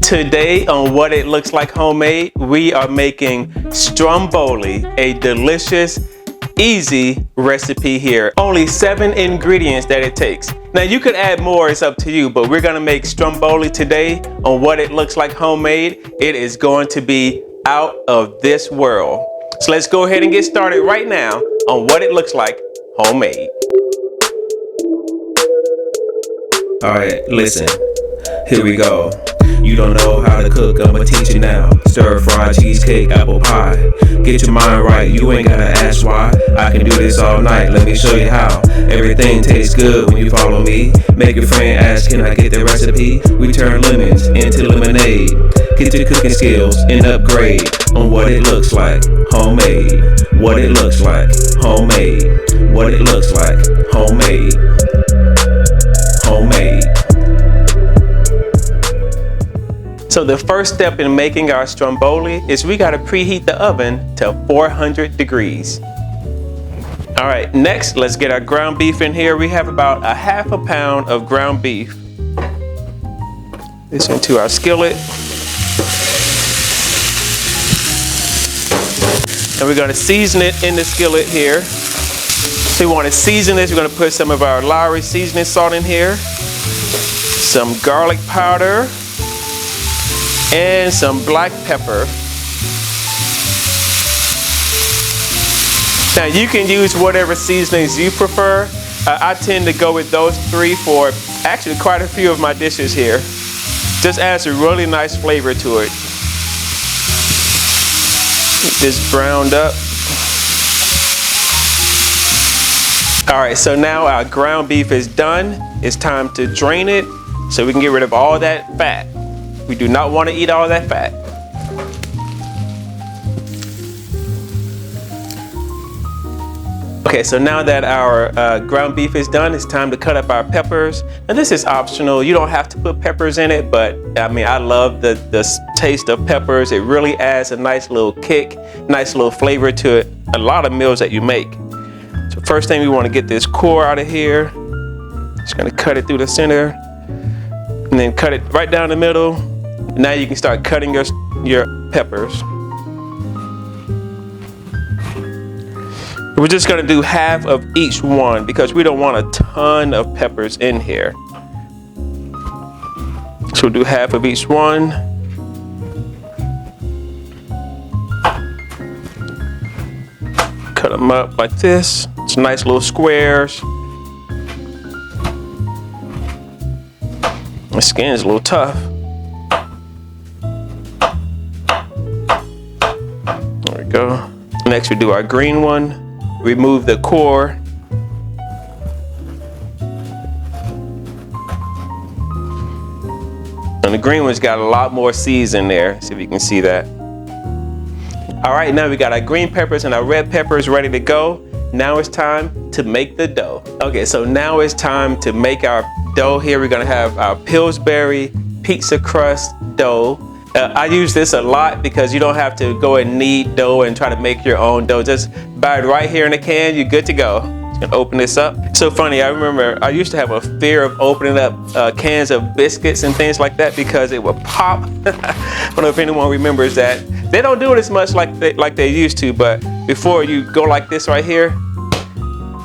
Today on What It Looks Like Homemade, we are making Stromboli, a delicious, easy recipe here. Only 7 ingredients that it takes. Now you could add more, it's up to you, but we're gonna make Stromboli today on What It Looks Like Homemade. It is going to be out of this world. So let's go ahead and get started right now on What It Looks Like Homemade. All right, listen, here we go. You don't know how to cook, I'ma teach you now. Stir fry, cheesecake, apple pie. Get your mind right, you ain't gotta ask why. I can do this all night, let me show you how. Everything tastes good when you follow me. Make your friend ask, can I get the recipe? We turn lemons into lemonade. Get your cooking skills and upgrade on what it looks like homemade. What it looks like homemade. What it looks like homemade. Homemade. So the first step in making our Stromboli is we gotta preheat the oven to 400 degrees. All right, next, let's get our ground beef in here. We have about a ½ pound of ground beef. This into our skillet. And we're gonna season it in the skillet here. So we wanna season this. We're gonna put some of our Lowry seasoning salt in here, some garlic powder, and some black pepper. Now you can use whatever seasonings you prefer. I tend to go with those 3 for actually quite a few of my dishes here. Just adds a really nice flavor to it. Get this browned up. All right, so now our ground beef is done. It's time to drain it so we can get rid of all that fat. We do not want to eat all that fat. Okay, so now that our ground beef is done, it's time to cut up our peppers. And this is optional. You don't have to put peppers in it, but I mean, I love the taste of peppers. It really adds a nice little kick, nice little flavor to it. A lot of meals that you make. So first thing, we want to get this core out of here. Just gonna cut it through the center and then cut it right down the middle. Now you can start cutting your peppers. We're just gonna do half of each one because we don't want a ton of peppers in here. So we'll do half of each one. Cut them up like this. It's nice little squares. The skin is a little tough. There we go. Next we do our green one. Remove the core. And the green one's got a lot more seeds in there. See if you can see that. All right, now we got our green peppers and our red peppers ready to go. Now it's time to make the dough. Okay, so now it's time to make our dough here. We're gonna have our Pillsbury pizza crust dough. I use this a lot because you don't have to go and knead dough and try to make your own dough. Just buy it right here in the can, you're good to go. Just gonna open this up. It's so funny, I remember I used to have a fear of opening up cans of biscuits and things like that because it would pop. I don't know if anyone remembers that. They don't do it as much like they used to, but before you go like this right here,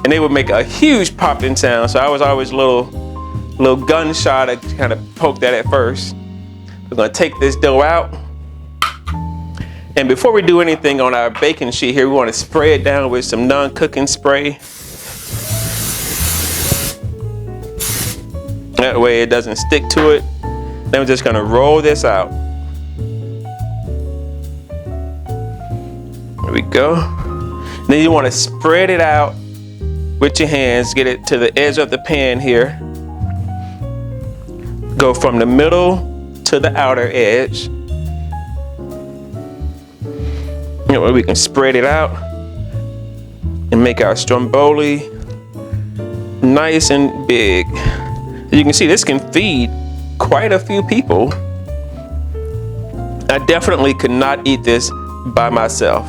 and they would make a huge popping sound. So I was always a little gun shy to kind of poke that at first. We're gonna take this dough out. And before we do anything on our baking sheet here, we wanna spray it down with some non-cooking spray. That way it doesn't stick to it. Then we're just gonna roll this out. There we go. Then you wanna spread it out with your hands, get it to the edge of the pan here. Go from the middle to the outer edge. You know, we can spread it out and make our Stromboli nice and big. You can see this can feed quite a few people. I definitely could not eat this by myself.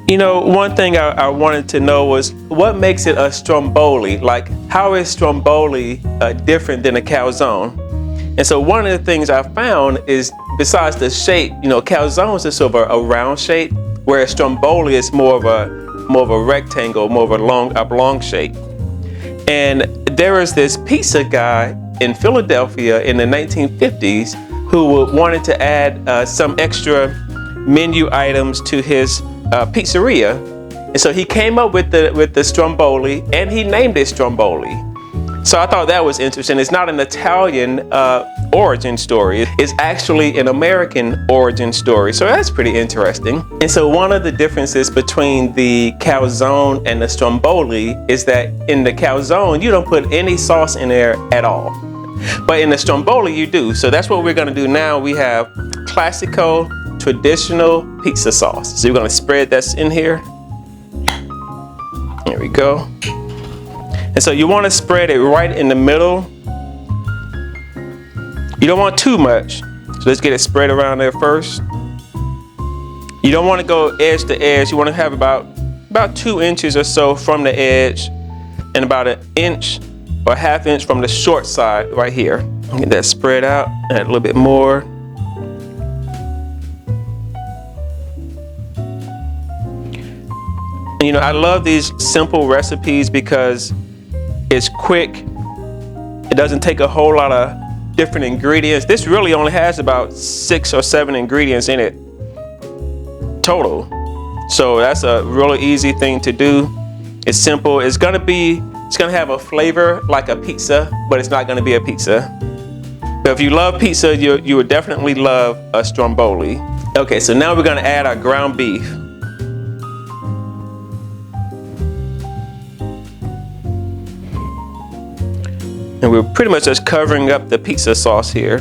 You know, one thing I wanted to know was what makes it a Stromboli? Like, how is Stromboli different than a calzone? And so one of the things I found is, besides the shape, calzones is sort of a round shape, whereas Stromboli is more of a rectangle, more of a long shape. And there was this pizza guy in Philadelphia in the 1950s who wanted to add some extra menu items to his pizzeria. And so he came up with the Stromboli, and he named it Stromboli. So I thought that was interesting. It's not an Italian origin story. It's actually an American origin story. So that's pretty interesting. And so one of the differences between the calzone and the Stromboli is that in the calzone, you don't put any sauce in there at all. But in the Stromboli, you do. So that's what we're gonna do now. We have classical, traditional pizza sauce. So we're gonna spread this in here. There we go. And so you want to spread it right in the middle. You don't want too much. So let's get it spread around there first. You don't want to go edge to edge. You want to have about 2 inches or so from the edge, and about 1 inch or 1/2 inch from the short side right here. Get that spread out, add a little bit more. And, I love these simple recipes because it's quick. It doesn't take a whole lot of different ingredients. This really only has about 6 or 7 ingredients in it total. So that's a really easy thing to do. It's simple. It's gonna have a flavor like a pizza, but it's not gonna be a pizza. But if you love pizza, you would definitely love a Stromboli. Okay, so now we're gonna add our ground beef. And we're pretty much just covering up the pizza sauce here.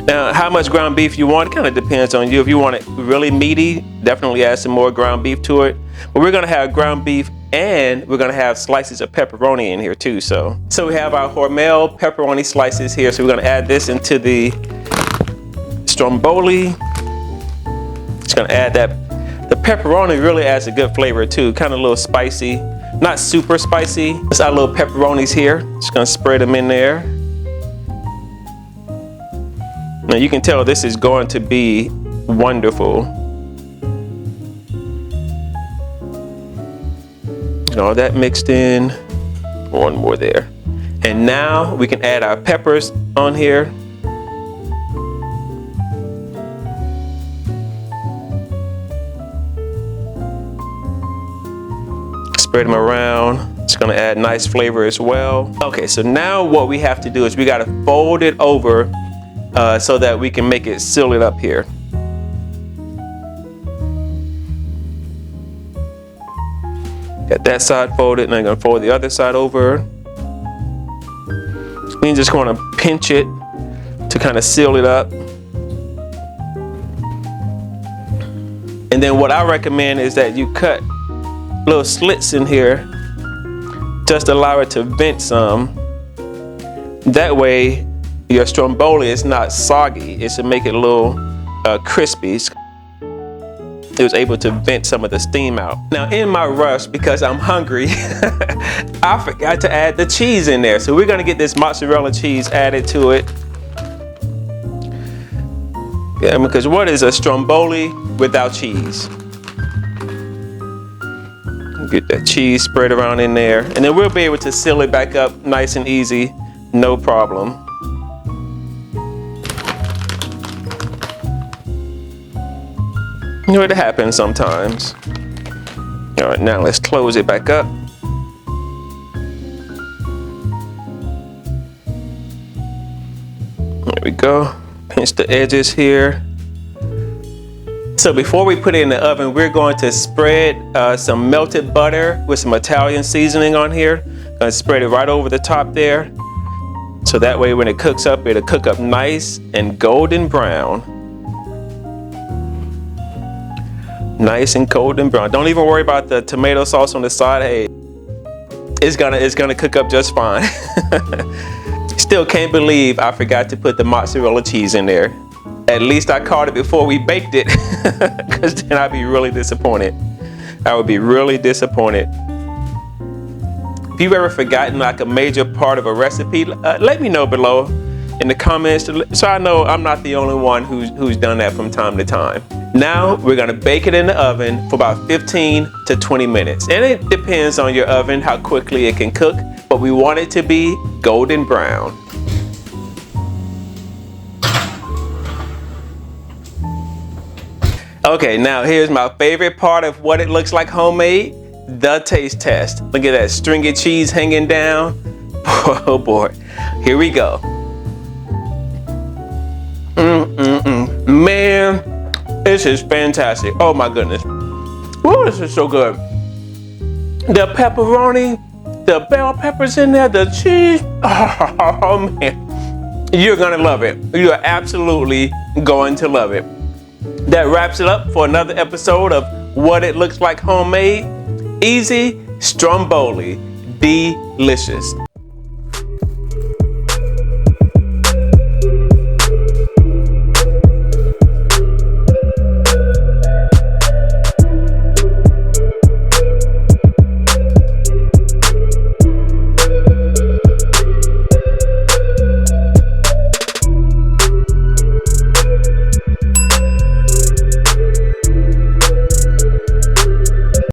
Now, how much ground beef you want, it kind of depends on you. If you want it really meaty, definitely add some more ground beef to it. But we're gonna have ground beef, and we're gonna have slices of pepperoni in here too. So we have our Hormel pepperoni slices here. So we're gonna add this into the Stromboli. Just gonna add that. The pepperoni really adds a good flavor too, kind of a little spicy, not super spicy. Let's add little pepperonis here. Just gonna spread them in there. Now you can tell this is going to be wonderful. Get all that mixed in. One more there. And now we can add our peppers on here. Spread them around. It's gonna add nice flavor as well. Okay, so now what we have to do is we gotta fold it over so that we can make it seal it up here. Got that side folded, and I'm gonna fold the other side over. You just wanna pinch it to kind of seal it up. And then what I recommend is that you cut little slits in here, just allow it to vent some. That way your Stromboli is not soggy. It should make it a little crispy. It was able to vent some of the steam out. Now in my rush, because I'm hungry, I forgot to add the cheese in there. So we're gonna get this mozzarella cheese added to it. Yeah, because what is a Stromboli without cheese? Get that cheese spread around in there, and then we'll be able to seal it back up nice and easy, no problem. It happens sometimes. All right, now let's close it back up. There we go. Pinch the edges here. So before we put it in the oven, we're going to spread some melted butter with some Italian seasoning on here. Gonna spread it right over the top there. So that way when it cooks up, it'll cook up nice and golden brown. Nice and golden brown. Don't even worry about the tomato sauce on the side. Hey, it's gonna cook up just fine. Still can't believe I forgot to put the mozzarella cheese in there. At least I caught it before we baked it, because then I'd be really disappointed. I would be really disappointed. If you've ever forgotten like a major part of a recipe, let me know below in the comments so I know I'm not the only one who's done that from time to time. Now we're gonna bake it in the oven for about 15 to 20 minutes. And it depends on your oven how quickly it can cook, but we want it to be golden brown. Okay, now here's my favorite part of what it looks like homemade, the taste test. Look at that stringy cheese hanging down. Oh boy, here we go. Man, this is fantastic. Oh my goodness. Woo, this is so good. The pepperoni, the bell peppers in there, the cheese. Oh man, you're gonna love it. You are absolutely going to love it. That wraps it up for another episode of What It Looks Like Homemade. Easy, Stromboli, delicious.